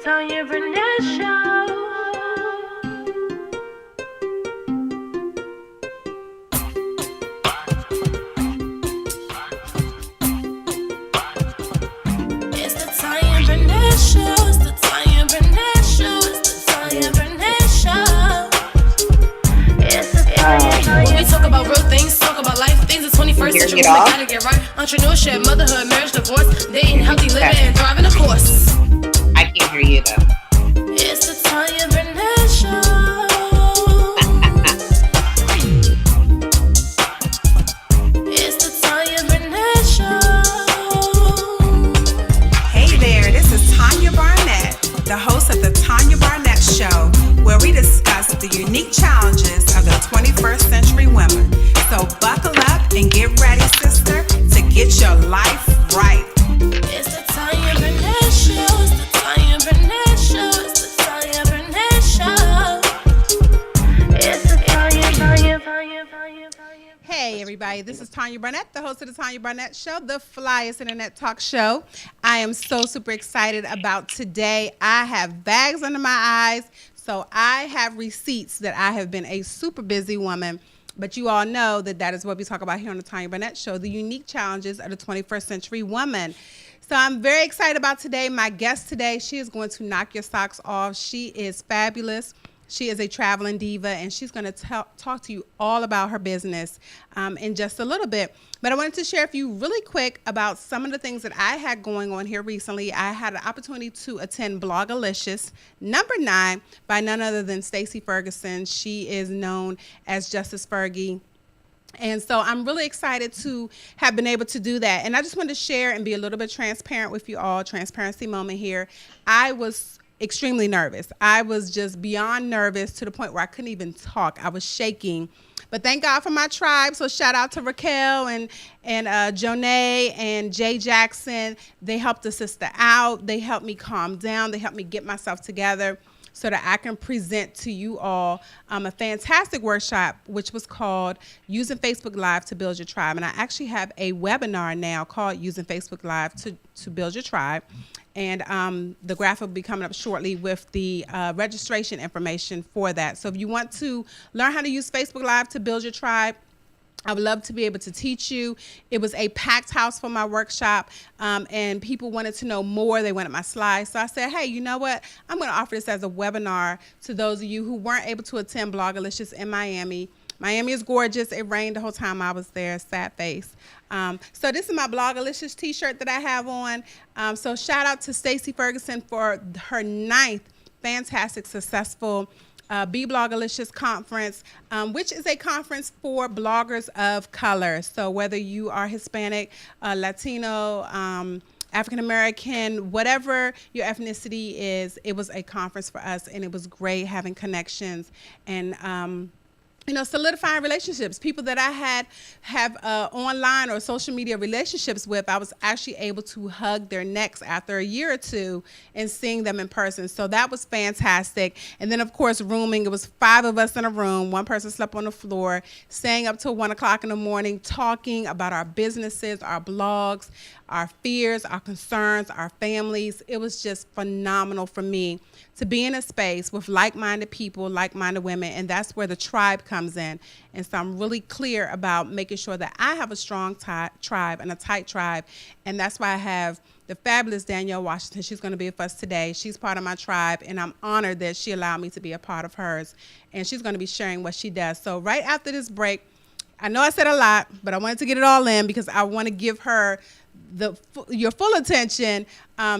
Tanya Barnett Show. It's the Tanya Barnett Show. It's the Tanya Barnett Show. It's the Tanya Barnett Show. It's the Tanya. When we talk about real things, talk about life things. The 21st century, we gotta get right. Entrepreneurship, motherhood, marriage, divorce, dating, healthy living, and thriving, of course. I can't hear you though. It's the Tanya Barnett Show. It's the Tanya Barnett Show. Hey there, this is Tanya Barnett, the host of the Tanya Barnett Show, where we discuss the unique challenges of the 21st century women. So buckle up and get ready, sister, to get your life right. It's the Tanya Barnett Show. It's the Tanya Barnett Show. It's the Tanya Barnett Show. It's the Tanya. Hey everybody, this is Tanya Barnett, the host of the Tanya Barnett Show, the flyest internet talk show. I am so super excited about today. I have bags under my eyes, so I have receipts that I have been a super busy woman. But you all know that is what we talk about here on the Tanya Barnett Show, the unique challenges of the 21st century woman. So I'm very excited about today. My guest today, she is going to knock your socks off. She is fabulous. She is a traveling diva, and she's going to talk to you all about her business in just a little bit. But I wanted to share with you really quick about some of the things that I had going on here recently. I had an opportunity to attend Blogalicious #9 by none other than Stacey Ferguson. She is known as Justice Fergie. And so I'm really excited to have been able to do that. And I just wanted to share and be a little bit transparent with you all. Transparency moment here. I was extremely nervous. I was just beyond nervous to the point where I couldn't even talk. I was shaking. But thank God for my tribe. So shout out to Raquel and Jonay and Jay Jackson. They helped the sister out. They helped me calm down. They helped me get myself together so that I can present to you all a fantastic workshop, which was called Using Facebook Live to Build Your Tribe. And I actually have a webinar now called Using Facebook Live to Build Your Tribe. And the graph will be coming up shortly with the registration information for that. So if you want to learn how to use Facebook Live to build your tribe, I would love to be able to teach you. It was a packed house for my workshop, and people wanted to know more. They wanted my slides. So I said, hey, you know what? I'm going to offer this as a webinar to those of you who weren't able to attend Blogalicious in Miami. Miami is gorgeous. It rained the whole time I was there, sad face. So this is my Blogalicious t-shirt that I have on. So shout out to Stacey Ferguson for her 9th fantastic, successful Be Blogalicious conference, which is a conference for bloggers of color. So whether you are Hispanic, Latino, African American, whatever your ethnicity is, it was a conference for us, and it was great having connections and solidifying relationships. People that I have online or social media relationships with, I was actually able to hug their necks after a year or two and seeing them in person. So that was fantastic. And then, of course, rooming. It was 5 of us in a room. One person slept on the floor, staying up till 1 o'clock in the morning, talking about our businesses, our blogs, our fears, our concerns, our families. It was just phenomenal for me to be in a space with like-minded people, like-minded women, and that's where the tribe comes in. And so I'm really clear about making sure that I have a strong tribe and a tight tribe, and that's why I have the fabulous Danielle Washington. She's going to be with us today. She's part of my tribe, and I'm honored that she allowed me to be a part of hers, and she's going to be sharing what she does. So right after this break, I know I said a lot, but I wanted to get it all in because I want to give her your full attention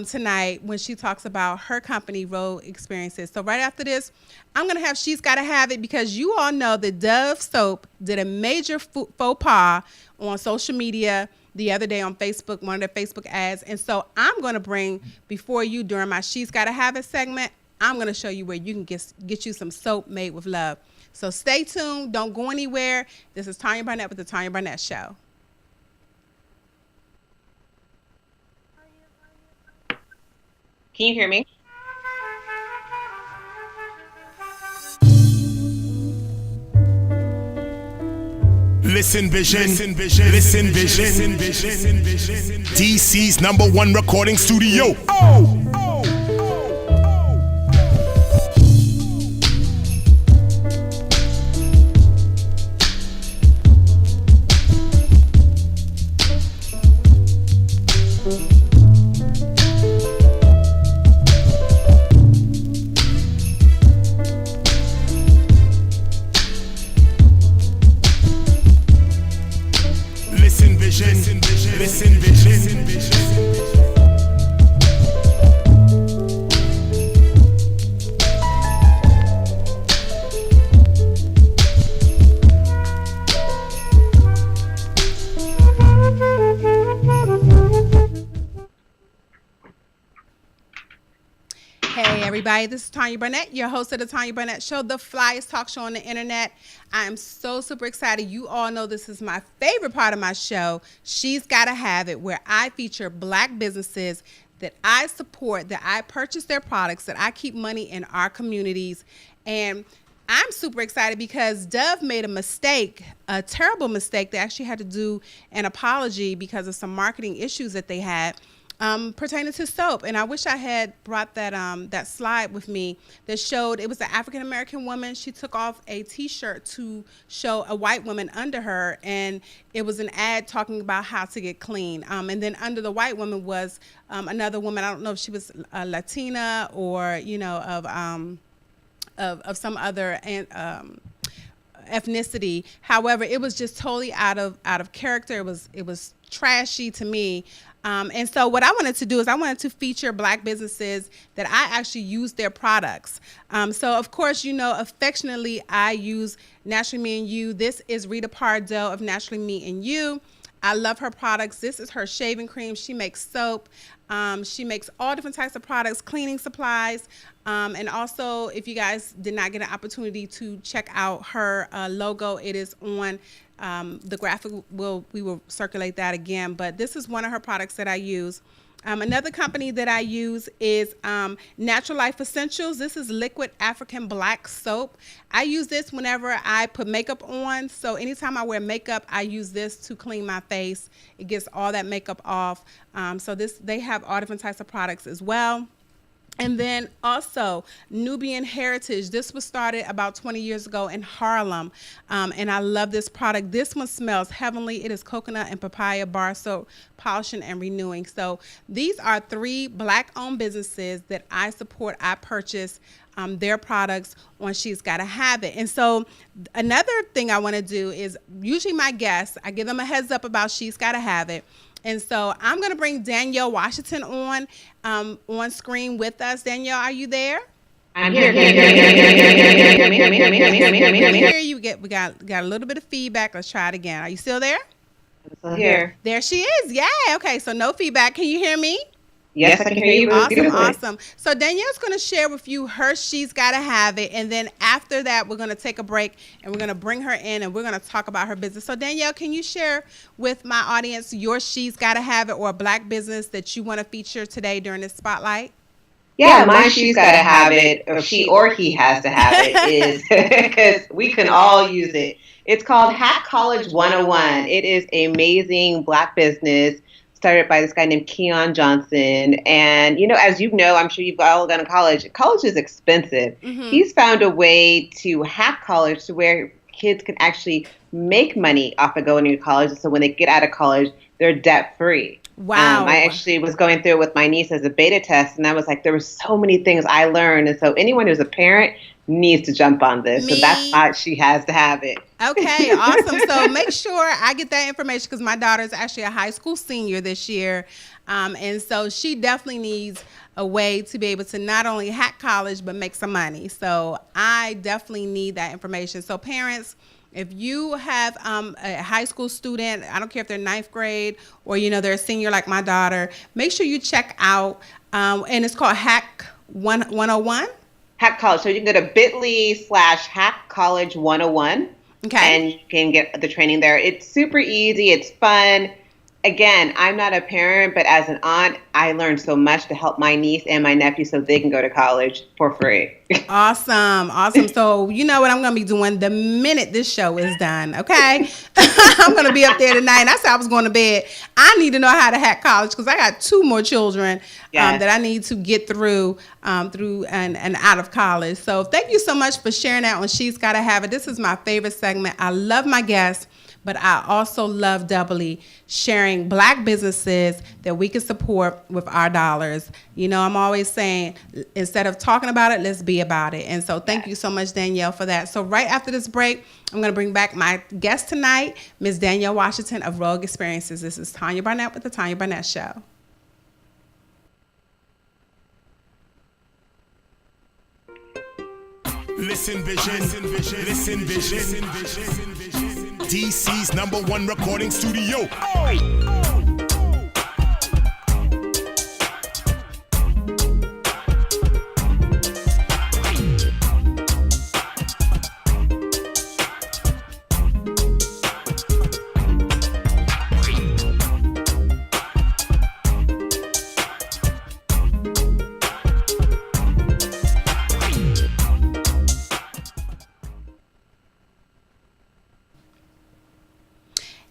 tonight when she talks about her company, Road Experiences. So right after this, I'm going to have She's Gotta Have It, because you all know that Dove Soap did a major faux pas on social media the other day on Facebook, one of their Facebook ads. And so I'm going to bring before you during my She's Gotta Have It segment, I'm going to show you where you can get you some soap made with love. So stay tuned. Don't go anywhere. This is Tanya Barnett with the Tanya Barnett Show. Can you hear me? Listen Vision, Listen Vision, DC's #1 recording studio. Hey everybody, this is Tanya Barnett, your host of the Tanya Barnett Show, the flyest talk show on the internet. I am so super excited. You all know this is my favorite part of my show, She's Gotta Have It, where I feature black businesses that I support, that I purchase their products, that I keep money in our communities. And I'm super excited because Dove made a mistake, a terrible mistake. They actually had to do an apology because of some marketing issues that they had. Pertaining to soap, and I wish I had brought that slide with me that showed it was an African American woman. She took off a T-shirt to show a white woman under her, and it was an ad talking about how to get clean. And then under the white woman was another woman. I don't know if she was Latina or of some other ethnicity. However, it was just totally out of character. It was trashy to me. And so what I wanted to do is I wanted to feature black businesses that I actually use their products. So of course, affectionately, I use Naturally Me and You. This is Rita Pardo of Naturally Me and You. I love her products. This is her shaving cream. She makes soap. She makes all different types of products, cleaning supplies. And also, if you guys did not get an opportunity to check out her logo, it is on the graphic. We will circulate that again. But this is one of her products that I use. Another company that I use is Natural Life Essentials. This is liquid African black soap. I use this whenever I put makeup on. So anytime I wear makeup, I use this to clean my face. It gets all that makeup off. So they have all different types of products as well. And then also Nubian Heritage. This was started about 20 years ago in Harlem. And I love this product. This one smells heavenly. It is coconut and papaya bar soap, polishing and renewing. So these are 3 black-owned businesses that I support. I purchase their products on She's Gotta Have It. And so another thing I want to do is usually my guests, I give them a heads up about She's Gotta Have It. And so I'm going to bring Danielle Washington on screen with us. Danielle, are you there? I'm here. We got a little bit of feedback. Let's try it again. Are you still there? I'm still here. There she is. Yeah. Okay. So no feedback. Can you hear me? Yes, I can hear you. Awesome. So Danielle's going to share with you her She's Gotta Have It. And then after that, we're going to take a break and we're going to bring her in and we're going to talk about her business. So Danielle, can you share with my audience your She's Gotta Have It or a black business that you want to feature today during this spotlight? Yeah, my She's Gotta Have It, or she or he has to have it, is because we can all use it. It's called Hack College 101. It is an amazing black business started by this guy named Keon Johnson. And, as you know, I'm sure you've all gone to college. College is expensive. Mm-hmm. He's found a way to hack college to where kids can actually make money off of going to college. So when they get out of college, they're debt free. Wow. I actually was going through it with my niece as a beta test. And I was like, there were so many things I learned. And so anyone who's a parent needs to jump on this. So that's why she has to have it. Okay, awesome. So make sure I get that information because my daughter is actually a high school senior this year. And so she definitely needs a way to be able to not only hack college, but make some money. So I definitely need that information. So parents, if you have a high school student, I don't care if they're 9th grade or, they're a senior like my daughter, make sure you check out, and it's called Hack 101. Hack College. So you can go to bit.ly/Hack College 101. Okay. And you can get the training there. It's super easy. It's fun. Again, I'm not a parent, but as an aunt, I learned so much to help my niece and my nephew so they can go to college for free. Awesome. So you know what I'm going to be doing the minute this show is done, okay? I'm going to be up there tonight. And I said I was going to bed. I need to know how to hack college because I got 2 more children that I need to get through and out of college. So thank you so much for sharing that on She's Gotta Have It. This is my favorite segment. I love my guests but I also love doubly sharing Black businesses that we can support with our dollars. You know, I'm always saying, instead of talking about it, let's be about it. And so thank you so much, Danielle, for that. So right after this break, I'm going to bring back my guest tonight, Ms. Danielle Washington of Rogue Experiences. This is Tanya Barnett with the Tanya Barnett Show. Listen Vision, Listen Vision, DC's #1 recording studio.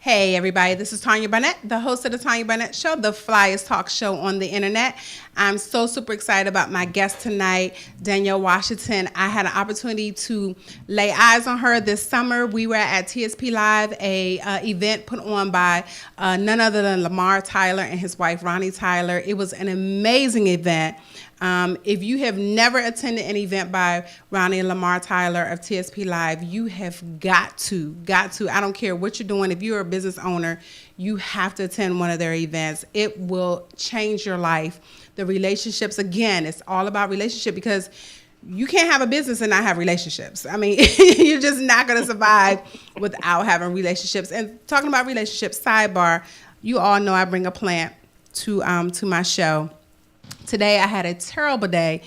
Hey everybody, this is Tanya Barnett, the host of the Tanya Barnett Show, the flyest talk show on the internet. I'm so super excited about my guest tonight, Danielle Washington. I had an opportunity to lay eyes on her this summer. We were at TSP Live, a event put on by none other than Lamar Tyler and his wife, Ronnie Tyler. It was an amazing event. If you have never attended an event by Ronnie and Lamar Tyler of TSP Live, you have got to. I don't care what you're doing. If you're a business owner, you have to attend one of their events. It will change your life. The relationships, again, it's all about relationship, because you can't have a business and not have relationships. I mean, you're just not going to survive without having relationships. And talking about relationships, sidebar, you all know I bring a plant to my show. Today I had a terrible day.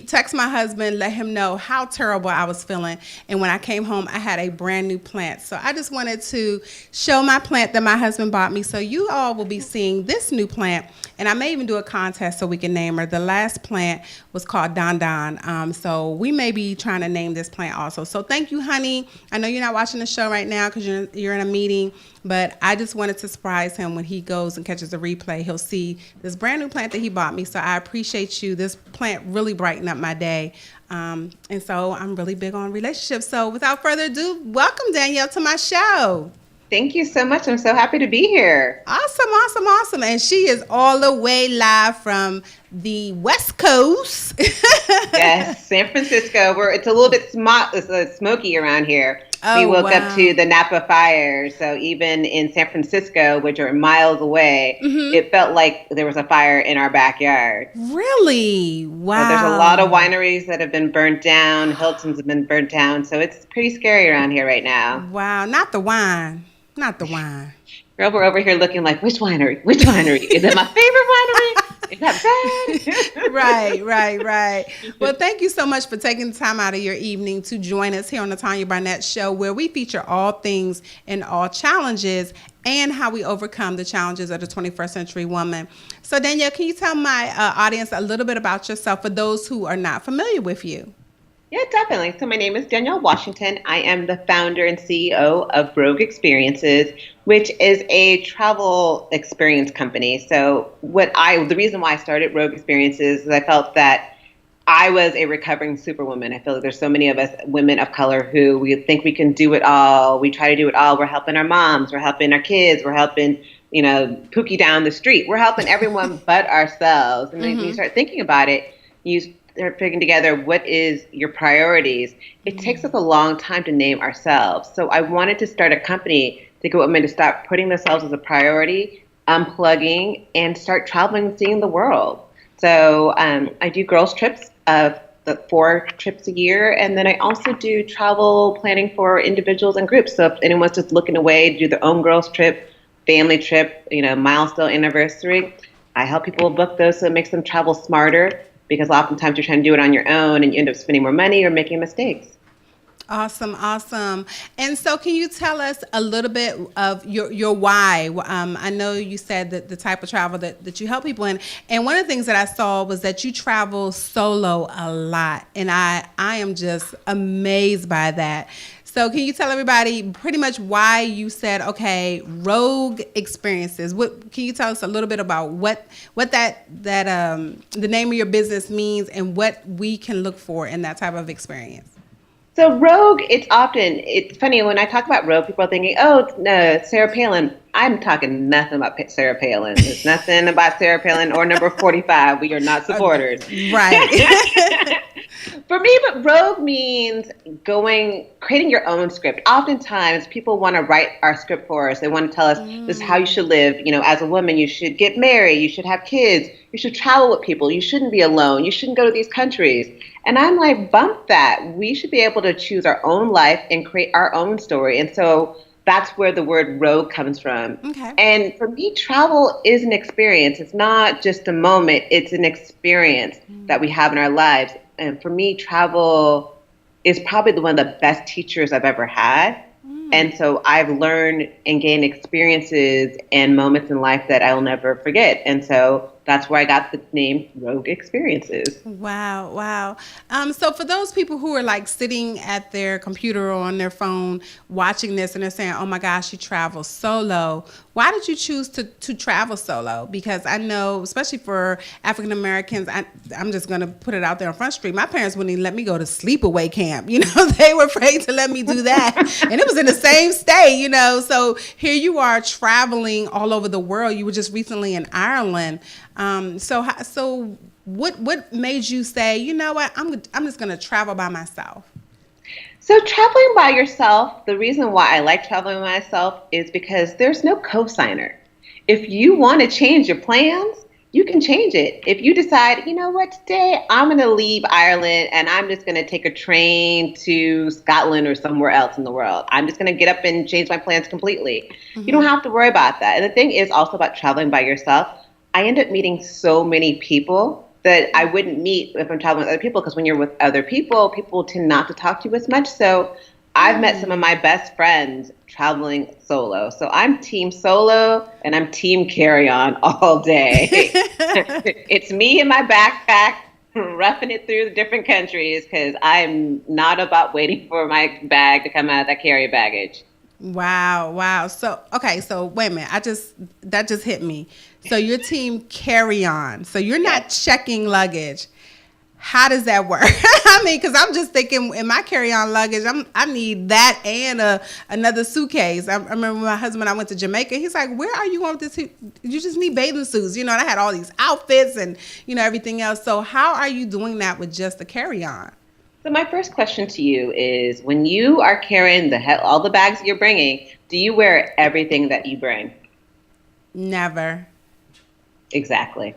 Text my husband, let him know how terrible I was feeling. And when I came home, I had a brand new plant. So I just wanted to show my plant that my husband bought me. So you all will be seeing this new plant. And I may even do a contest so we can name her. The last plant was called Don Don. So we may be trying to name this plant also. So thank you, honey. I know you're not watching the show right now because you're in a meeting. But I just wanted to surprise him when he goes and catches the replay. He'll see this brand new plant that he bought me. So I appreciate you. This plant really brightened up my day. And so I'm really big on relationships. So without further ado, welcome, Danielle, to my show. Thank you so much. I'm so happy to be here. Awesome. And she is all the way live from the West Coast. Yes, San Francisco. It's a little bit smoky around here. We woke up to the Napa fire. So even in San Francisco, which are miles away, it felt like there was a fire in our backyard. Really? Wow. So there's a lot of wineries that have been burnt down. Hilton's have been burnt down. So it's pretty scary around here right now. Wow. Not the wine. Girl, we're over here looking like, which winery? Is it my favorite winery? Is that bad? Right. Well, thank you so much for taking the time out of your evening to join us here on the Tanya Barnett Show, where we feature all things and all challenges and how we overcome the challenges of the 21st century woman. So, Danielle, can you tell my audience a little bit about yourself for those who are not familiar with you? Yeah, definitely. So my name is Danielle Washington. I am the founder and CEO of Rogue Experiences, which is a travel experience company. So the reason why I started Rogue Experiences is I felt that I was a recovering superwoman. I feel like there's so many of us women of color who we think we can do it all. We try to do it all. We're helping our moms. We're helping our kids. We're helping, Pookie down the street. We're helping everyone but ourselves. And then when you start thinking about it, they're putting together what is your priorities. It takes us a long time to name ourselves. So I wanted to start a company to get women to stop putting themselves as a priority, unplugging, and start traveling and seeing the world. So I do girls trips of the 4 trips a year. And then I also do travel planning for individuals and groups. So if anyone's just looking away to do their own girls trip, family trip, milestone anniversary, I help people book those so it makes them travel smarter. Because oftentimes you're trying to do it on your own and you end up spending more money or making mistakes. Awesome. And so can you tell us a little bit of your why? I know you said that the type of travel that you help people in. And one of the things that I saw was that you travel solo a lot. And I am just amazed by that. So can you tell everybody pretty much why you said, okay, Rogue Experiences? Can you tell us a little bit about what that the name of your business means and what we can look for in that type of experience? So Rogue, it's funny when I talk about Rogue, people are thinking, oh, no, Sarah Palin. I'm talking nothing about Sarah Palin. There's nothing about Sarah Palin or number 45. We are not supporters. Right. For me, but Rogue means creating your own script. Oftentimes, people want to write our script for us. They want to tell us this is how you should live. You know, as a woman, you should get married. You should have kids. You should travel with people. You shouldn't be alone. You shouldn't go to these countries. And I'm like, bump that. We should be able to choose our own life and create our own story. And so that's where the word rogue comes from. Okay. And for me, travel is an experience. It's not just a moment. It's an experience that we have in our lives. And for me, travel is probably one of the best teachers I've ever had. And so I've learned and gained experiences and moments in life that I'll never forget. And so that's where I got the name Rogue Experiences. Wow, wow. So for those people who are like sitting at their computer or on their phone watching this and they're saying, oh my gosh, you travel solo. Why did you choose to travel solo? Because I know, especially for African Americans, I'm just going to put it out there on Front Street. My parents wouldn't even let me go to sleepaway camp. You know, they were afraid to let me do that. And it was in the same state, you know. So here you are traveling all over the world. You were just recently in Ireland. So what made you say, you know what, I'm just going to travel by myself? So traveling by yourself, the reason why I like traveling by myself is because there's no cosigner. If you want to change your plans, you can change it. If you decide, you know what, today I'm going to leave Ireland and I'm just going to take a train to Scotland or somewhere else in the world. I'm just going to get up and change my plans completely. Mm-hmm. You don't have to worry about that. And the thing is also about traveling by yourself. I end up meeting so many people that I wouldn't meet if I'm traveling with other people, because when you're with other people tend not to talk to you as much. So I've met some of my best friends traveling solo. So I'm team solo and I'm team carry-on all day. It's me in my backpack roughing it through the different countries because I'm not about waiting for my bag to come out of that carry baggage. Wow. So wait a minute. That just hit me. So your team carry on. So you're not checking luggage. How does that work? I mean, because I'm just thinking in my carry-on luggage, I need that and another suitcase. I remember my husband, I went to Jamaica. He's like, where are you going with this? You just need bathing suits. You know, and I had all these outfits and, you know, everything else. So how are you doing that with just the carry-on? So my first question to you is, when you are carrying all the bags you're bringing, do you wear everything that you bring? Never. Exactly.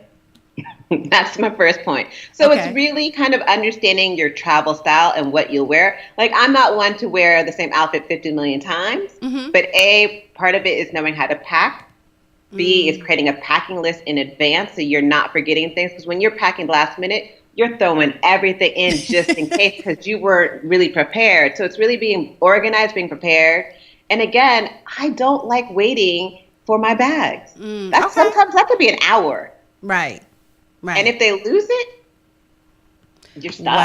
That's my first point. So It's really kind of understanding your travel style and what you'll wear. Like, I'm not one to wear the same outfit 50 million times, but A, part of it is knowing how to pack. B, is creating a packing list in advance so you're not forgetting things. Because when you're packing last minute, you're throwing everything in just in case because you weren't really prepared. So it's really being organized, being prepared. And again, I don't like waiting for my bags. Sometimes that could be an hour. Right. And if they lose it, you're stuck.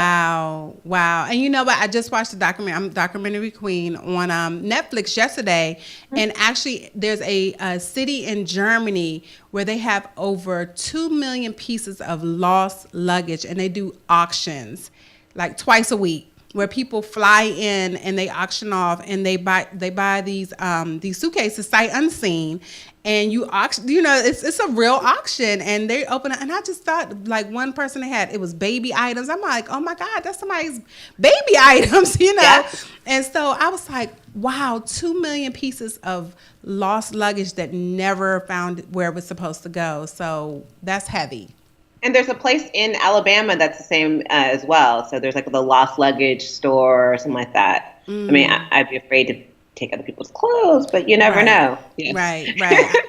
Wow. And you know what? I just watched the documentary. I'm a documentary queen on Netflix yesterday. And actually, there's a city in Germany where they have over 2 million pieces of lost luggage. And they do auctions like twice a week, where people fly in and they auction off and they buy these suitcases sight unseen. And you auction, you know, it's a real auction, and they open it. And I just thought, like, one person it was baby items. I'm like, oh my God, that's somebody's baby items, you know? Yeah. And so I was like, wow, 2 million pieces of lost luggage that never found where it was supposed to go. So that's heavy. And there's a place in Alabama that's the same as well. So there's like the lost luggage store or something like that. I mean, I'd be afraid to take other people's clothes, but you never know. Yes. Right.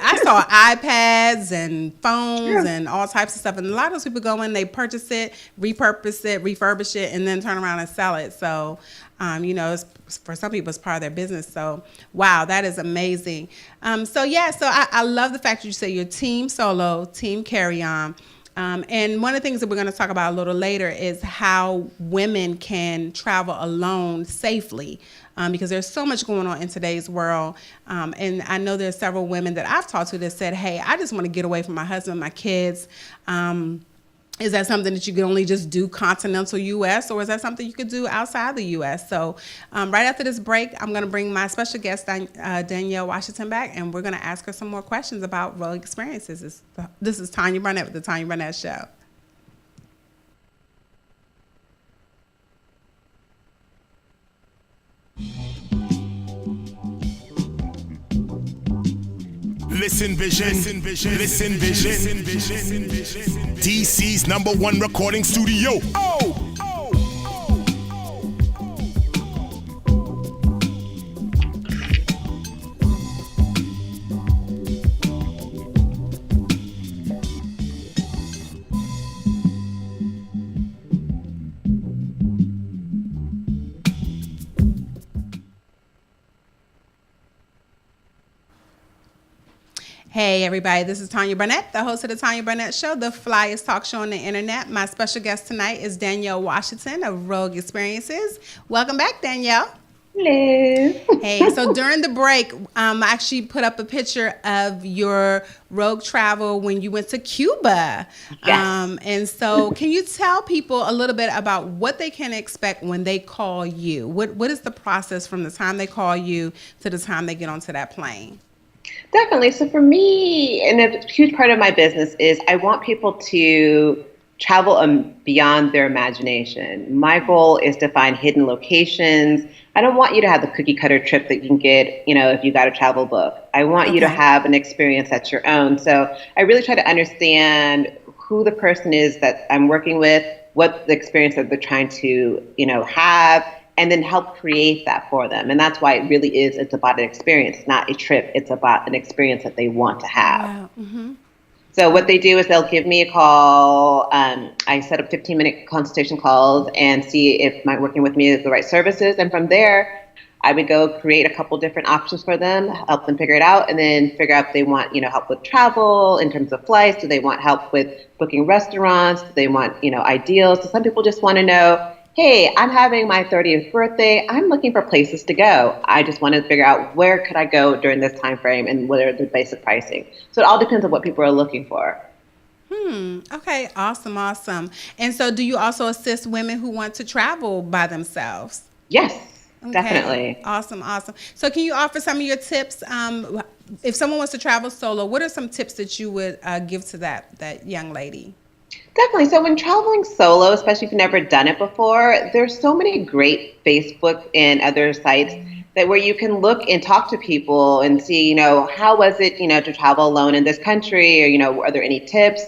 I saw iPads and phones and all types of stuff. And a lot of those people go in, they purchase it, repurpose it, refurbish it, and then turn around and sell it. So, you know, for some people, it's part of their business. So, wow, that is amazing. So I love the fact that you say you're team solo, team carry on. And one of the things that we're going to talk about a little later is how women can travel alone safely, because there's so much going on in today's world. And I know there's several women that I've talked to that said, hey, I just want to get away from my husband, my kids. Is that something that you can only just do continental U.S. or is that something you could do outside the U.S.? So right after this break, I'm going to bring my special guest, Danielle Washington, back, and we're going to ask her some more questions about rogue experiences. This is Tanya Barnett with the Tanya Barnett Show. Listen Vision, Listen Vision, DC's #1 recording studio. Hey everybody, this is Tanya Barnett, the host of the Tanya Barnett Show, the flyest talk show on the internet. My special guest tonight is Danielle Washington of Rogue Experiences. Welcome back, Danielle. Hello. Hey, so during the break, I actually put up a picture of your rogue travel when you went to Cuba. Yes. And so can you tell people a little bit about what they can expect when they call you? What is the process from the time they call you to the time they get onto that plane? Definitely. So for me, and a huge part of my business is I want people to travel beyond their imagination. My goal is to find hidden locations. I don't want you to have the cookie cutter trip that you can get, if you got a travel book. I want you to have an experience that's your own. So I really try to understand who the person is that I'm working with, what the experience that they're trying to, have, and then help create that for them. And that's why it's about an experience, not a trip. It's about an experience that they want to have. Wow. Mm-hmm. So what they do is they'll give me a call. I set up 15-minute consultation calls and see if my working with me is the right services. And from there, I would go create a couple different options for them, help them figure it out, and then figure out if they want, help with travel in terms of flights. Do they want help with booking restaurants? Do they want, ideals? So some people just want to know, hey, I'm having my 30th birthday. I'm looking for places to go. I just want to figure out where could I go during this time frame and what are the basic pricing. So it all depends on what people are looking for. Okay. Awesome. And so do you also assist women who want to travel by themselves? Yes, Okay. definitely. Awesome. So can you offer some of your tips? If someone wants to travel solo, what are some tips that you would give to that young lady? Definitely. So when traveling solo, especially if you've never done it before, there's so many great Facebook and other sites that where you can look and talk to people and see, how was it, to travel alone in this country, or are there any tips?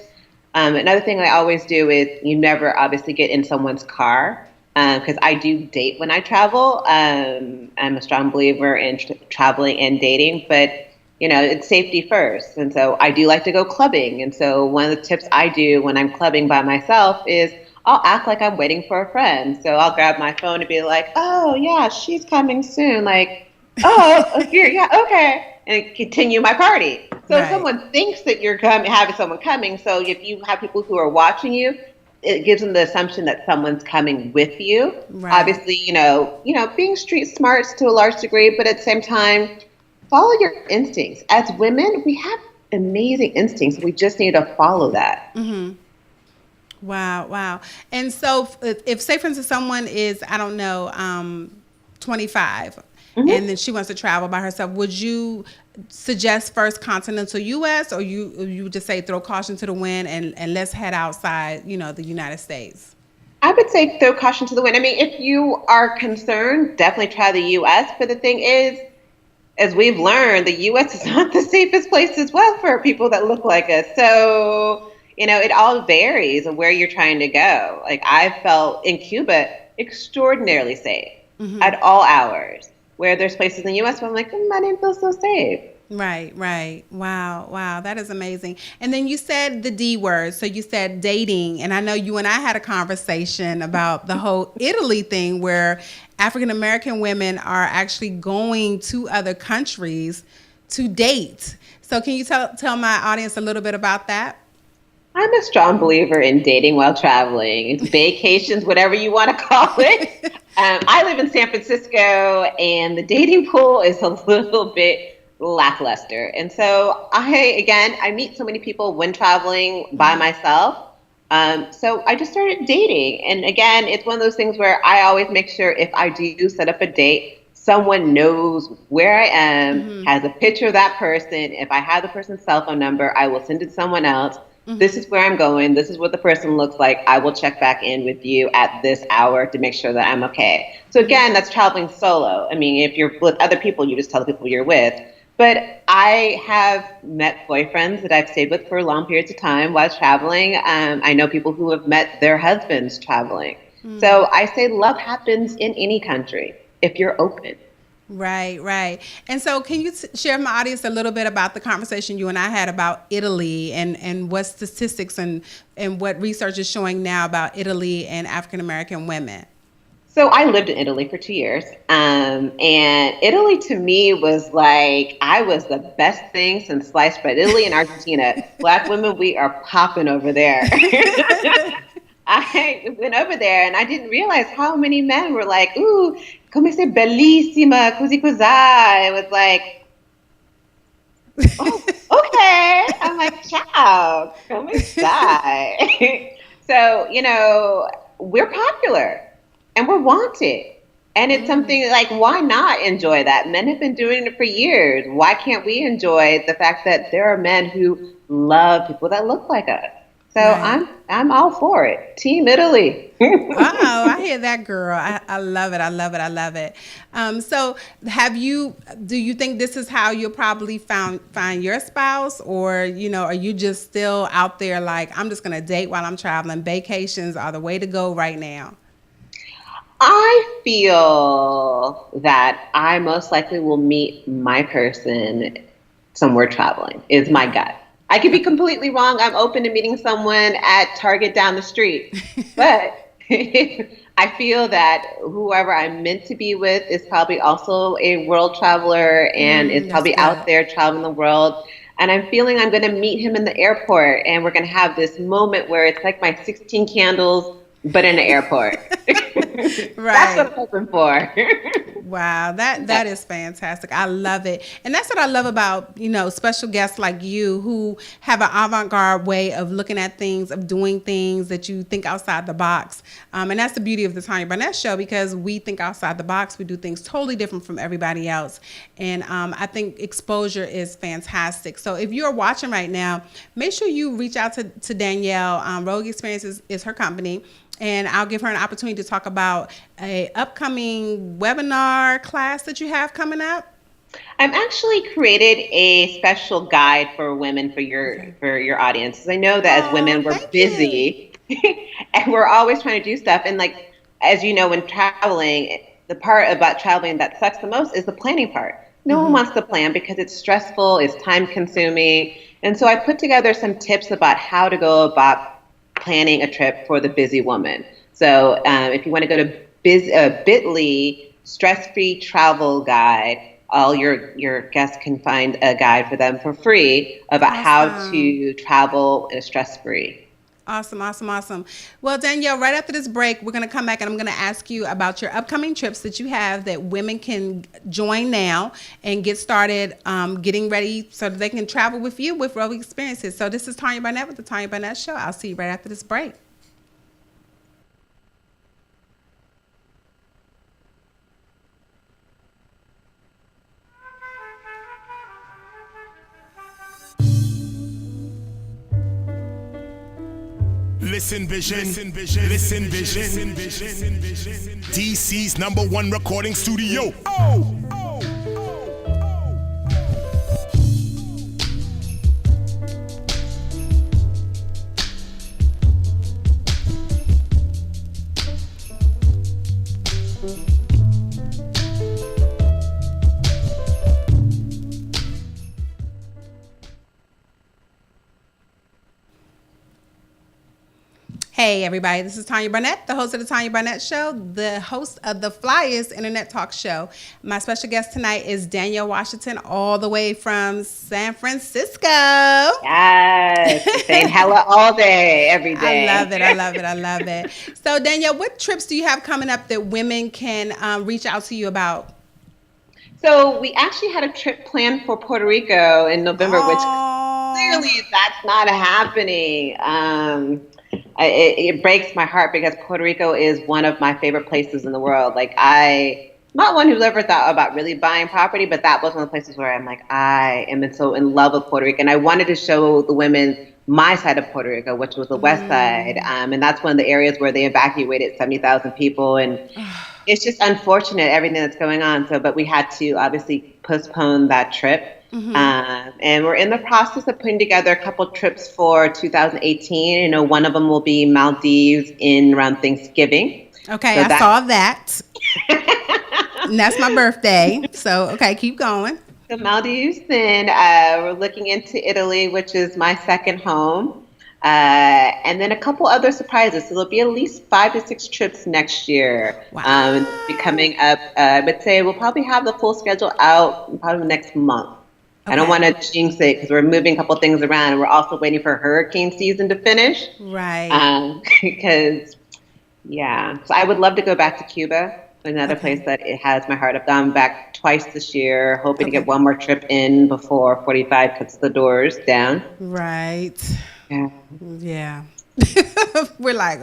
Another thing I always do is you never obviously get in someone's car because I do date when I travel. I'm a strong believer in traveling and dating, but it's safety first. And so I do like to go clubbing. And so one of the tips I do when I'm clubbing by myself is I'll act like I'm waiting for a friend. So I'll grab my phone and be like, oh, yeah, she's coming soon. Like, oh, here, yeah, okay. And continue my party. So if someone thinks that you're having someone coming, so if you have people who are watching you, it gives them the assumption that someone's coming with you. Right. Obviously, being street smart to a large degree, but at the same time, follow your instincts. As women, we have amazing instincts. We just need to follow that. Mm-hmm. Wow. And so if say, for instance, someone is, 25, and then she wants to travel by herself, would you suggest first continental U.S. or you just say throw caution to the wind and let's head outside, the United States? I would say throw caution to the wind. I mean, if you are concerned, definitely try the U.S. But the thing is, as we've learned, the U.S. is not the safest place as well for people that look like us. So, it all varies of where you're trying to go. Like I felt in Cuba extraordinarily safe at all hours, where there's places in the U.S. where I'm like, I didn't feel so safe. Right. Wow. That is amazing. And then you said the D word. So you said dating. And I know you and I had a conversation about the whole Italy thing where African-American women are actually going to other countries to date. So can you tell my audience a little bit about that? I'm a strong believer in dating while traveling. It's vacations, whatever you want to call it. I live in San Francisco, and the dating pool is a little bit lackluster. And so I meet so many people when traveling by myself. So I just started dating. And again, it's one of those things where I always make sure if I do set up a date, someone knows where I am, has a picture of that person. If I have the person's cell phone number, I will send it to someone else. This is where I'm going. This is what the person looks like. I will check back in with you at this hour to make sure that I'm okay. So again, that's traveling solo. I mean, if you're with other people, you just tell the people you're with. But I have met boyfriends that I've stayed with for long periods of time while traveling. I know people who have met their husbands traveling. So I say love happens in any country if you're open. Right, right. And so can you share with my audience a little bit about the conversation you and I had about Italy and what statistics and what research is showing now about Italy and African-American women? So I lived in Italy for 2 years. And Italy to me was like, I was the best thing since sliced bread. Italy and Argentina. Black women, we are popping over there. I went over there and I didn't realize how many men were like, ooh, come sei bellissima, così cos'ha. It was like, oh, okay. I'm like, ciao, come stai. So, you know, we're popular and we're wanted. And it's something like, why not enjoy that? Men have been doing it for years. Why can't we enjoy the fact that there are men who love people that look like us? So right. I'm all for it. Team Italy. Wow, I hear that, girl. I love it. I love it. I love it. So do you think this is how you'll probably find your spouse, or, you know, are you just still out there like, I'm just going to date while I'm traveling? Vacations are the way to go right now. I feel that I most likely will meet my person somewhere traveling, is my gut. I could be completely wrong. I'm open to meeting someone at Target down the street. But I feel that whoever I'm meant to be with is probably also a world traveler and is probably out there traveling the world. And I'm feeling I'm going to meet him in the airport and we're going to have this moment where it's like my 16 candles, but in the airport. Right. That's what I'm hoping for. Wow, that is fantastic. I love it. And that's what I love about, you know, special guests like you who have an avant-garde way of looking at things, of doing things that you think outside the box. And that's the beauty of the Tanya Barnett Show, because we think outside the box. We do things totally different from everybody else. And I think exposure is fantastic. So if you're watching right now, make sure you reach out to Danielle. Rogue Experience is her company. And I'll give her an opportunity to talk about a upcoming webinar class that you have coming up. I've actually created a special guide for women for your audience. I know that as women, we're busy and we're always trying to do stuff. And like, as you know, when traveling, the part about traveling that sucks the most is the planning part. No one wants to plan because it's stressful, it's time consuming. And so I put together some tips about how to go about planning a trip for the busy woman. So if you want to go to bit.ly stress-free travel guide, all your guests can find a guide for them for free about how to travel stress-free. Awesome, awesome, awesome. Well, Danielle, right after this break, we're going to come back and I'm going to ask you about your upcoming trips that you have that women can join now and get started getting ready so that they can travel with you with Rogue Experiences. So this is Tanya Barnett with the Tanya Barnett Show. I'll see you right after this break. Listen Vision, Listen Vision, Listen Vision, DC's #1 recording studio. Hey everybody, this is Tanya Barnett, the host of the Tanya Barnett Show, the host of the flyest internet talk show. My special guest tonight is Danielle Washington, all the way from San Francisco. Yes, saying hello all day, every day. I love it, I love it, I love it. So Danielle, what trips do you have coming up that women can reach out to you about? So we actually had a trip planned for Puerto Rico in November, which clearly that's not happening. it breaks my heart because Puerto Rico is one of my favorite places in the world. Like I'm not one who's ever thought about really buying property, but that was one of the places where I'm like, I am so in love with Puerto Rico. And I wanted to show the women my side of Puerto Rico, which was the west side. And that's one of the areas where they evacuated 70,000 people. And it's just unfortunate, everything that's going on. So, but we had to obviously postpone that trip. And we're in the process of putting together a couple trips for 2018. You know, one of them will be Maldives in around Thanksgiving. Okay, so I saw that. And that's my birthday. So, okay, keep going. The Maldives, then we're looking into Italy, which is my second home. And then a couple other surprises. So there'll be at least 5 to 6 trips next year. Wow. Be coming up. I would say we'll probably have the full schedule out probably next month. Okay. I don't want to jinx it because we're moving a couple things around. And we're also waiting for hurricane season to finish. Right. Because, yeah. So I would love to go back to Cuba. Another place that it has my heart. I've gone back twice this year, hoping to get one more trip in before 45 puts the doors down. Right. Yeah. We're like,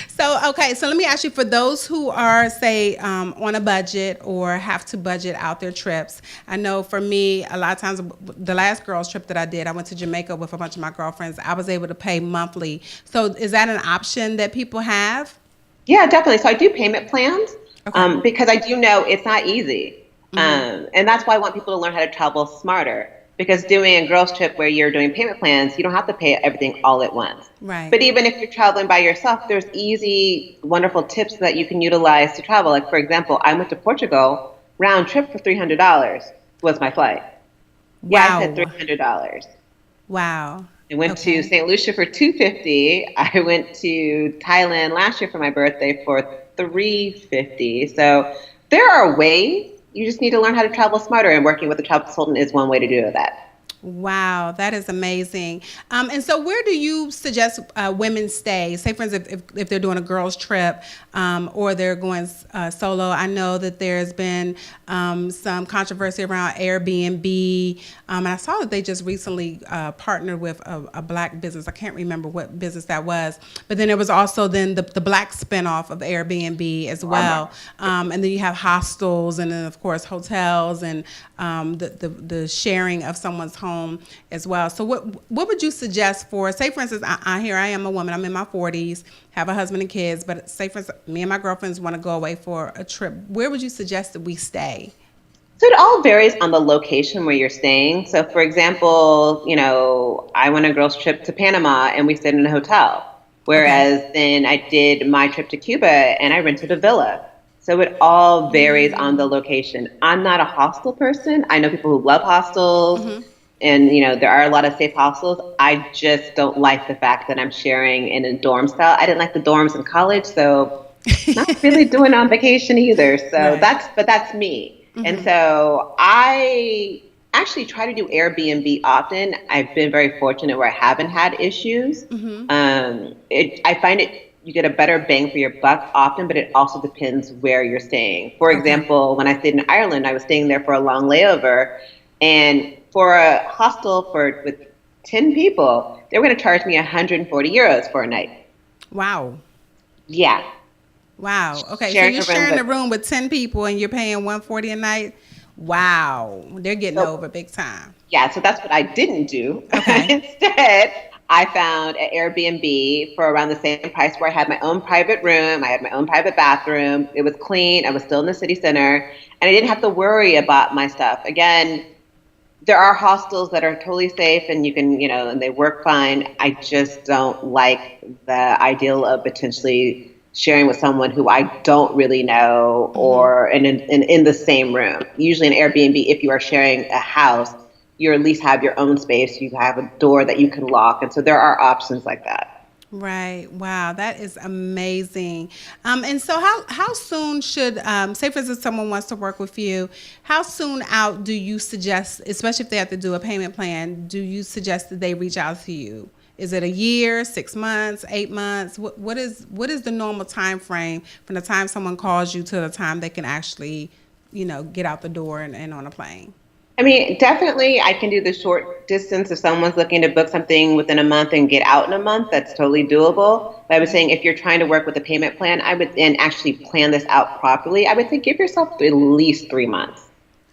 So let me ask you, for those who are, say, on a budget or have to budget out their trips. I know for me, a lot of times, the last girls trip that I did, I went to Jamaica with a bunch of my girlfriends. I was able to pay monthly. So is that an option that people have? Yeah, definitely. So I do payment plans because I do know it's not easy. And that's why I want people to learn how to travel smarter. Because doing a girls trip where you're doing payment plans, you don't have to pay everything all at once. Right. But even if you're traveling by yourself, there's easy, wonderful tips that you can utilize to travel. Like, for example, I went to Portugal, round trip for $300 was my flight. Wow. Yeah, I said $300. Wow. I went to St. Lucia for $250. I went to Thailand last year for my birthday for $350. So there are ways. You just need to learn how to travel smarter, and working with a travel consultant is one way to do that. Wow, that is amazing. And so where do you suggest women stay? Say, for instance, if they're doing a girls trip or they're going solo. I know that there's been some controversy around Airbnb. And I saw that they just recently partnered with a black business. I can't remember what business that was. But then there was also then the black spinoff of Airbnb as well. And then you have hostels, and then, of course, hotels, and the sharing of someone's home as well. So what would you suggest for, say, for instance, here I am a woman, I'm in my 40s, have a husband and kids, but say, for instance, me and my girlfriends want to go away for a trip. Where would you suggest that we stay? So it all varies on the location where you're staying. So, for example, you know, I went on a girls trip to Panama and we stayed in a hotel. Whereas then I did my trip to Cuba and I rented a villa. So it all varies on the location. I'm not a hostel person. I know people who love hostels. And, you know, there are a lot of safe hostels. I just don't like the fact that I'm sharing in a dorm style. I didn't like the dorms in college, so not really doing it on vacation either. So that's me. And so I actually try to do Airbnb often. I've been very fortunate where I haven't had issues. I find you get a better bang for your buck often, but it also depends where you're staying. For example, when I stayed in Ireland, I was staying there for a long layover, and for a hostel with 10 people, they were going to charge me 140 euros for a night. Wow. Yeah. Wow. Okay. So you're sharing a room with 10 people and you're paying 140 a night. Wow. They're getting over big time. Yeah. So that's what I didn't do. Okay. Instead, I found an Airbnb for around the same price where I had my own private room. I had my own private bathroom. It was clean. I was still in the city center, and I didn't have to worry about my stuff. Again, there are hostels that are totally safe and you can, you know, and they work fine. I just don't like the ideal of potentially sharing with someone who I don't really know or in the same room. Usually in Airbnb, if you are sharing a house, you at least have your own space. You have a door that you can lock. And so there are options like that. Right. Wow. That is amazing. And so how soon should, say for instance, someone wants to work with you, how soon out do you suggest, especially if they have to do a payment plan, do you suggest that they reach out to you? Is it a year, 6 months, 8 months? What is the normal time frame from the time someone calls you to the time they can actually, you know, get out the door and on a plane? I mean, definitely I can do the short distance if someone's looking to book something within a month and get out in a month. That's totally doable. But I was saying if you're trying to work with a payment plan, I would and actually plan this out properly, I would say give yourself at least 3 months.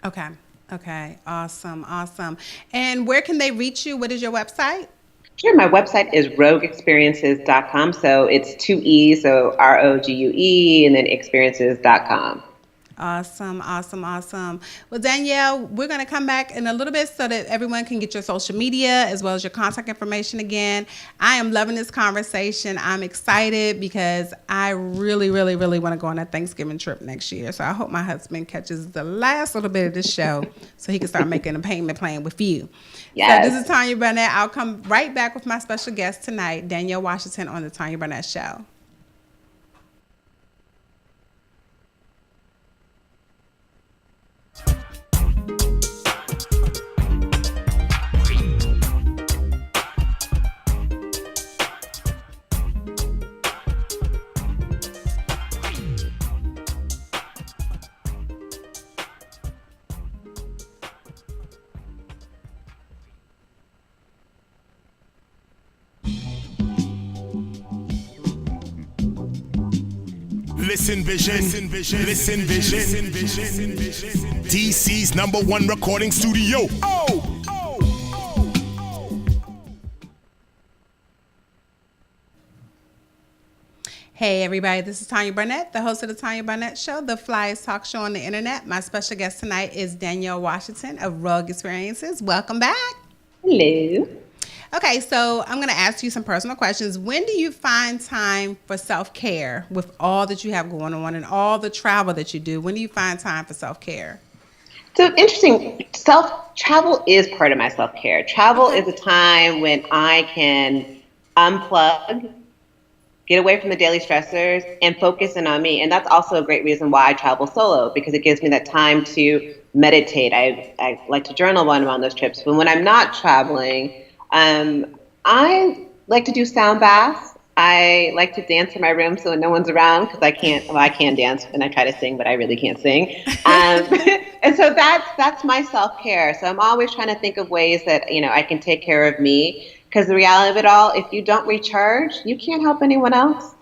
Okay. Okay. Awesome. Awesome. And where can they reach you? What is your website? Sure, my website is rogueexperiences.com. So it's two E's, so ROGUE and then experiences.com. Awesome, awesome, awesome. Well, Danielle, we're going to come back in a little bit so that everyone can get your social media as well as your contact information again. I am loving this conversation. I'm excited because I really, really, really want to go on a Thanksgiving trip next year. So I hope my husband catches the last little bit of this show so he can start making a payment plan with you. Yes. So this is Tanya Barnett. I'll come right back with my special guest tonight, Danielle Washington, on the Tanya Barnett Show. Listen Vision, Listen Vision, DC's #1 recording studio. Hey everybody, this is Tanya Barnett, the host of the Tanya Barnett Show, the flyest talk show on the internet. My special guest tonight is Danielle Washington of Rogue Experiences. Welcome back. Hello. Okay, so I'm going to ask you some personal questions. When do you find time for self-care with all that you have going on and all the travel that you do? When do you find time for self-care? So interesting. Travel is part of my self-care. Travel is a time when I can unplug, get away from the daily stressors, and focus in on me. And that's also a great reason why I travel solo, because it gives me that time to meditate. I like to journal while I'm on those trips. But when I'm not traveling, I like to do sound baths. I like to dance in my room so no one's around because I can dance and I try to sing, but I really can't sing. And so that's my self-care. So I'm always trying to think of ways that, I can take care of me, because the reality of it all, if you don't recharge, you can't help anyone else.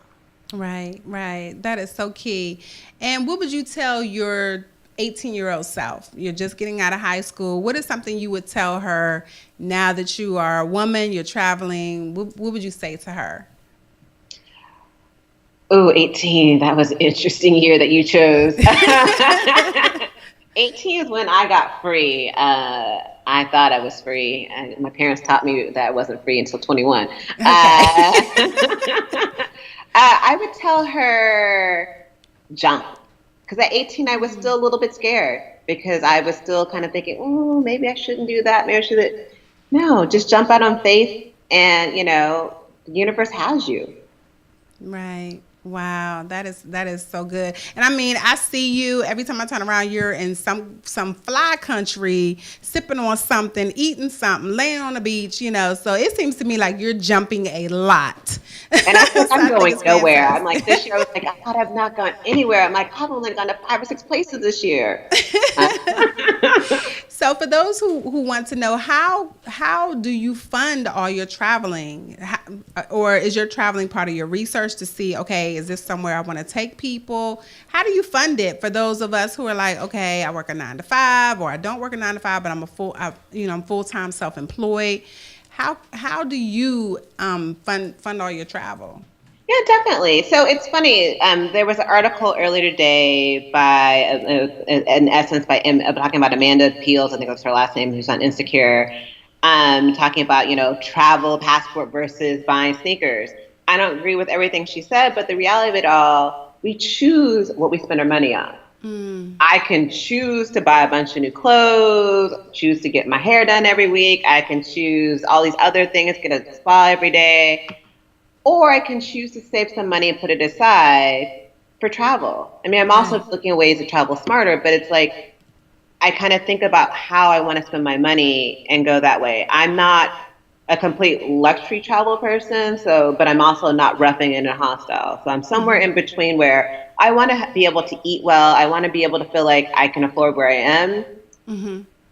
Right, right. That is so key. And what would you tell your 18-year-old self? You're just getting out of high school. What is something you would tell her now that you are a woman, you're traveling? What would you say to her? Oh, 18. That was an interesting year that you chose. 18 is when I got free. I thought I was free. My parents taught me that I wasn't free until 21. Okay. I would tell her jump. Because at 18, I was still a little bit scared because I was still kind of thinking, oh, maybe I shouldn't do that. Maybe I should. No, just jump out on faith and, the universe has you. Right. Wow, that is so good. And I mean, I see you every time I turn around, you're in some fly country, sipping on something, eating something, laying on the beach, So it seems to me like you're jumping a lot. And I think I'm going nowhere. I'm like, this year I was like, I thought I've not gone anywhere. I'm like, I've only gone to 5 or 6 places this year. So for those who want to know, how do you fund all your traveling? Or is your traveling part of your research to see, okay, is this somewhere I want to take people? How do you fund it for those of us who are like, okay, I work a 9 to 5, or I don't work a 9 to 5, but I'm I'm full-time self-employed. How do you fund all your travel? Yeah, definitely. So it's funny. There was an article earlier today by, in essence, talking about Amanda Peels. I think that's her last name, who's on Insecure, talking about, travel passport versus buying sneakers. I don't agree with everything she said, but the reality of it all, we choose what we spend our money on. I can choose to buy a bunch of new clothes, choose to get my hair done every week. I can choose all these other things, get a spa every day. Or I can choose to save some money and put it aside for travel. I mean, I'm also looking at ways to travel smarter, but it's like I kind of think about how I want to spend my money and go that way. I'm not a complete luxury travel person, but I'm also not roughing it in a hostile. So I'm somewhere in between where I want to be able to eat well. I want to be able to feel like I can afford where I am.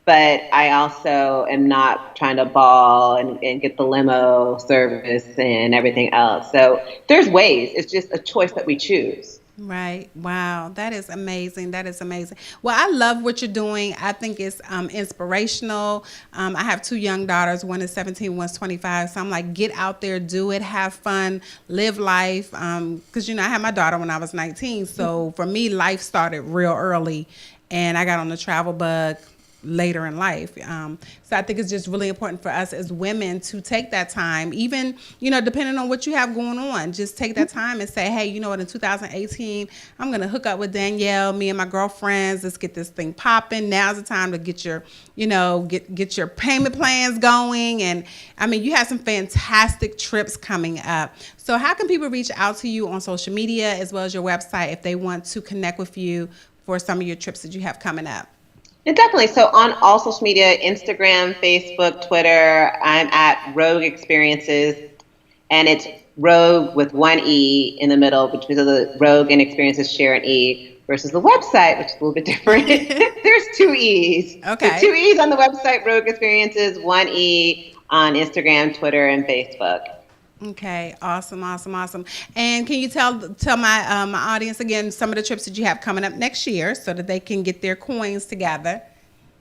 but I also am not trying to ball and get the limo service and everything else. So there's ways. It's just a choice that we choose. Right. Wow. That is amazing. That is amazing. Well, I love what you're doing. I think it's inspirational. I have two young daughters. One is 17, one's 25. So I'm like, get out there, do it, have fun, live life. Because, I had my daughter when I was 19. So for me, life started real early. And I got on the travel bug later in life. So I think it's just really important for us as women to take that time, even, depending on what you have going on, just take that time and say, hey, you know what, in 2018, I'm going to hook up with Danielle, me and my girlfriends, let's get this thing popping. Now's the time to get your, get your payment plans going. And I mean, you have some fantastic trips coming up. So how can people reach out to you on social media as well as your website if they want to connect with you for some of your trips that you have coming up? And definitely. So on all social media, Instagram, Facebook, Twitter, I'm at Rogue Experiences, and it's Rogue with one E in the middle, because of the Rogue and Experiences share an E, versus the website, which is a little bit different. There's two E's. Okay. There's two E's on the website, Rogue Experiences, one E on Instagram, Twitter, and Facebook. Okay, awesome. And can you tell my my audience again some of the trips that you have coming up next year so that they can get their coins together?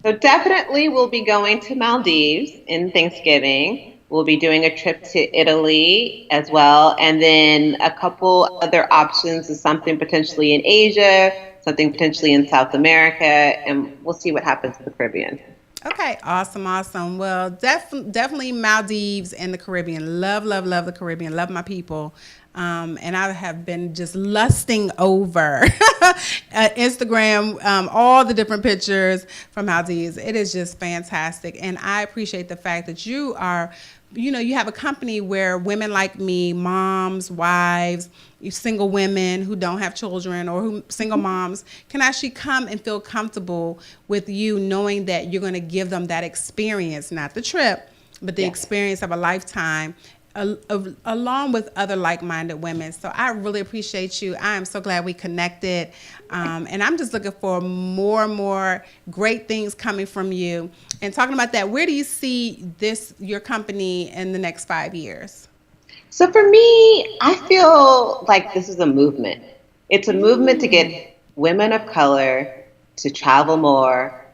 So definitely we'll be going to Maldives in Thanksgiving. We'll be doing a trip to Italy as well. And then a couple other options is something potentially in Asia, something potentially in South America, and we'll see what happens in the Caribbean. Okay, awesome. Well, definitely Maldives and the Caribbean. Love the Caribbean. Love my people. And I have been just lusting over Instagram, all the different pictures from Maldives. It is just fantastic. And I appreciate the fact that you are, you have a company where women like me, moms, wives, single women who don't have children or who single moms can actually come and feel comfortable with you, knowing that you're going to give them that experience, not the trip, but the experience of a lifetime, along with other like-minded women. So I really appreciate you. I am so glad we connected. And I'm just looking for more and more great things coming from you. And talking about that, where do you see your company in the next 5 years? So for me, I feel like this is a movement. It's a movement to get women of color to travel more,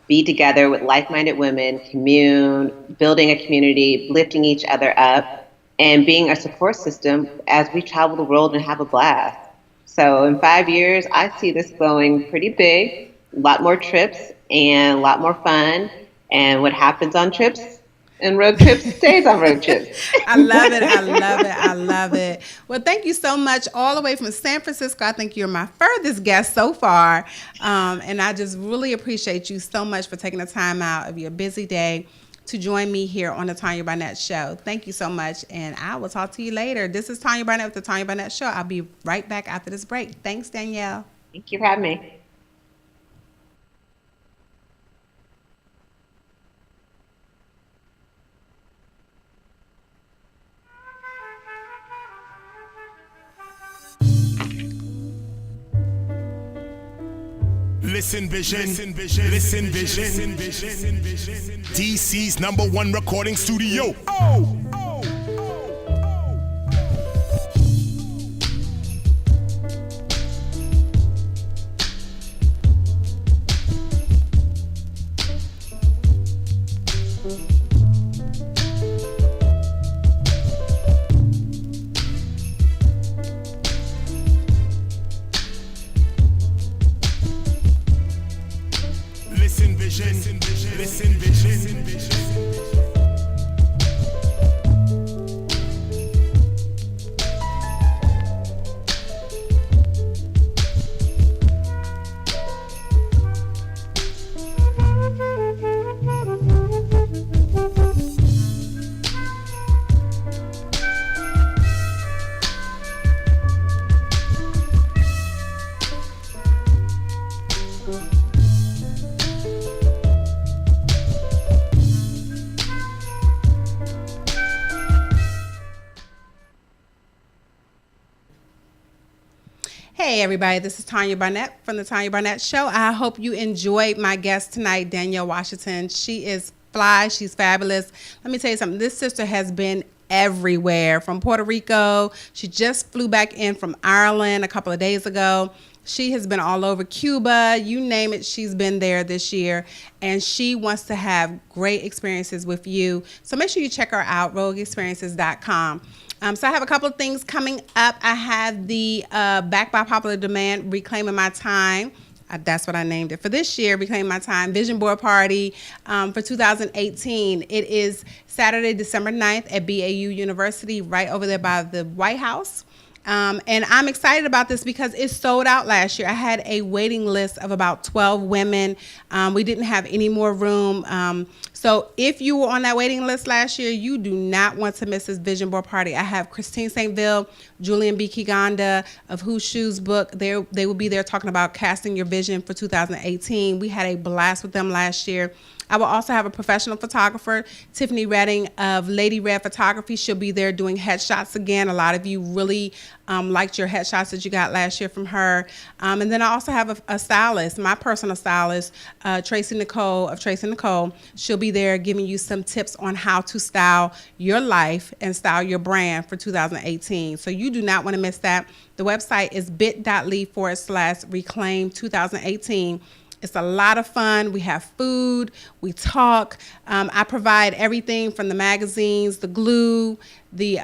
be together with like-minded women, commune, building a community, lifting each other up, and being a support system as we travel the world and have a blast. So in 5 years, I see this going pretty big, a lot more trips and a lot more fun. And what happens on trips and road trips stays on road trips. I love it. Well, thank you so much, all the way from San Francisco. I think you're my furthest guest so far. And I just really appreciate you so much for taking the time out of your busy day to join me here on the Tanya Barnett Show. Thank you so much, and I will talk to you later. This is Tanya Barnett with the Tanya Barnett Show. I'll be right back after this break. Thanks, Danielle. Thank you for having me. Listen Vision, Listen Vision, DC's #1 recording studio. Listen Vision, Listen Vision. Hey everybody, this is Tanya Barnett from the Tanya Barnett Show. I hope you enjoyed my guest tonight, Danielle Washington. She is fly, she's fabulous. Let me tell you something, this sister has been everywhere, from Puerto Rico. She just flew back in from Ireland a couple of days ago. She has been all over Cuba, you name it, she's been there this year, and she wants to have great experiences with you. So make sure you check her out, rogueexperiences.com. So I have a couple of things coming up. I have the Back by Popular Demand, Reclaiming My Time. That's what I named it for this year, Reclaiming My Time Vision Board Party for 2018. It is Saturday, December 9th at BAU University, right over there by the White House. And I'm excited about this because it sold out last year. I had a waiting list of about 12 women. We didn't have any more room. So if you were on that waiting list last year, you do not want to miss this vision board party. I have Christine St. Ville, Julian B. Kiganda of Whose Shoes book. They will be there talking about casting your vision for 2018. We had a blast with them last year. I will also have a professional photographer, Tiffany Redding of Lady Red Photography. She'll be there doing headshots again. A lot of you really liked your headshots that you got last year from her. And then I also have a stylist, my personal stylist, Tracy Nicole of Tracy Nicole. She'll be there giving you some tips on how to style your life and style your brand for 2018. So you do not want to miss that. The website is bit.ly/reclaim 2018. It's a lot of fun. We have food, we talk. I provide everything from the magazines, the glue, the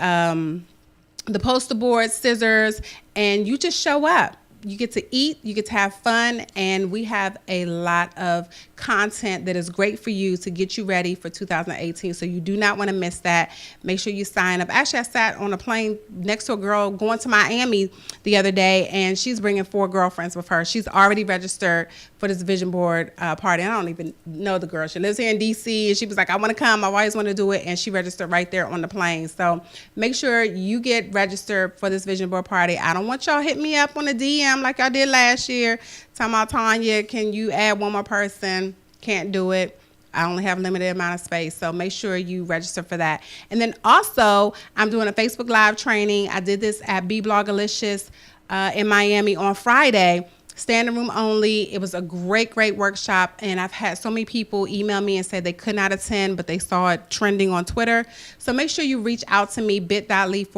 poster board, scissors, and you just show up. You get to eat, you get to have fun, and we have a lot of content that is great for you to get you ready for 2018. So you do not want to miss that. Make sure you sign up. Actually, I sat on a plane next to a girl going to Miami the other day, and she's bringing 4 girlfriends with her. She's already registered for this vision board party. I don't even know the girl. She lives here in DC, and she was like, I want to come. I've always wanted to do it, and she registered right there on the plane. So make sure you get registered for this vision board party. I don't want y'all hitting me up on a DM like I did last year, talking about, Tanya, can you add one more person? Can't do it. I only have a limited amount of space, so make sure you register for that. And then also, I'm doing a Facebook Live training. I did this at B-Blogalicious in Miami on Friday. Standing room only. It was a great workshop, and I've had so many people email me and say they could not attend, but they saw it trending on Twitter. So make sure you reach out to me, bit.ly/F,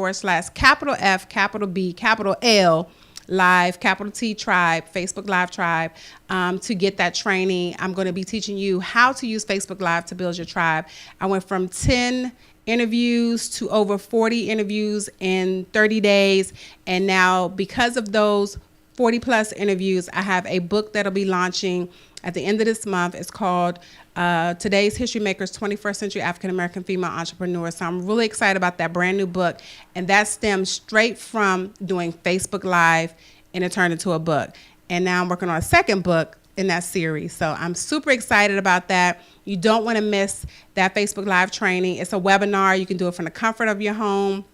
B, L, Live, T Tribe, Facebook Live Tribe, to get that training. I'm going to be teaching you how to use Facebook Live to build your tribe. I went from 10 interviews to over 40 interviews in 30 days. And now, because of those 40 plus interviews, I have a book that'll be launching at the end of this month. It's called Today's History Makers, 21st Century African American Female Entrepreneurs. So I'm really excited about that brand new book. And that stems straight from doing Facebook Live, and it turned into a book. And now I'm working on a second book in that series. So I'm super excited about that. You don't want to miss that Facebook Live training. It's a webinar. You can do it from the comfort of your home,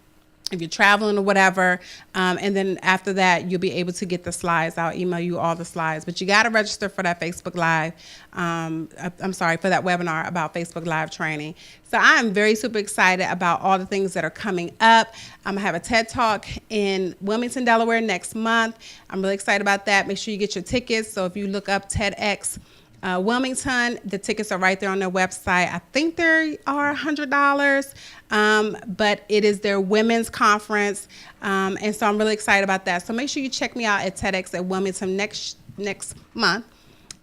if you're traveling or whatever, and then after that, you'll be able to get the slides. I'll email you all the slides, but you got to register for that Facebook Live. For that webinar about Facebook Live training. So I am very super excited about all the things that are coming up. I'm gonna have a TED Talk in Wilmington, Delaware next month. I'm really excited about that. Make sure you get your tickets. So if you look up TEDx Wilmington, the tickets are right there on their website. I think they are $100, but it is their women's conference, and so I'm really excited about that. So make sure you check me out at TEDx at Wilmington next month.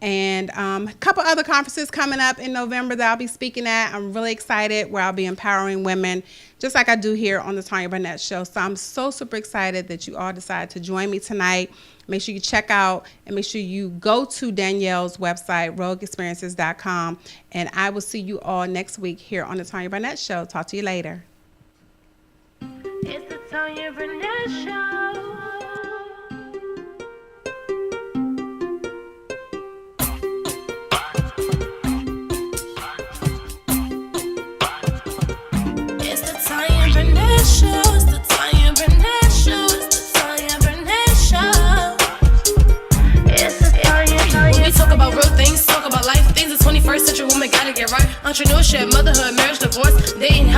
And a couple other conferences coming up in November that I'll be speaking at. I'm really excited, where I'll be empowering women, just like I do here on the Tanya Barnett Show. So I'm so super excited that you all decided to join me tonight. Make sure you check out and make sure you go to Danielle's website, rogueexperiences.com. And I will see you all next week here on the Tanya Barnett Show. Talk to you later. It's the Tanya Barnett Show. It's the Tanya Barnett Show. It's the Tanya Barnett Show. It's the Tanya Barnett Show. It's the Tanya. When we talk about real things, talk about life things. The 21st century woman gotta get right. Entrepreneurship, motherhood, marriage, divorce, dating, health.